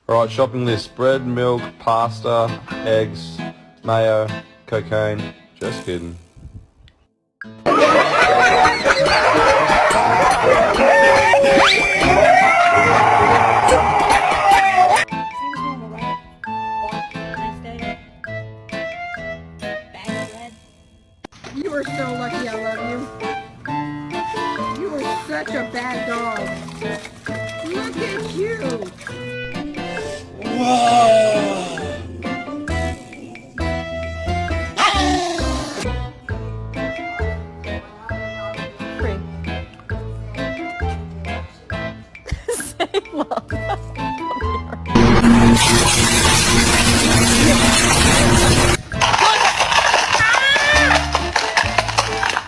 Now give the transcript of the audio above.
Alright, shopping list. Bread, milk, pasta, eggs, mayo, cocaine. Just kidding. You are so lucky I love you. You are such a bad dog. Look at you. Whoa.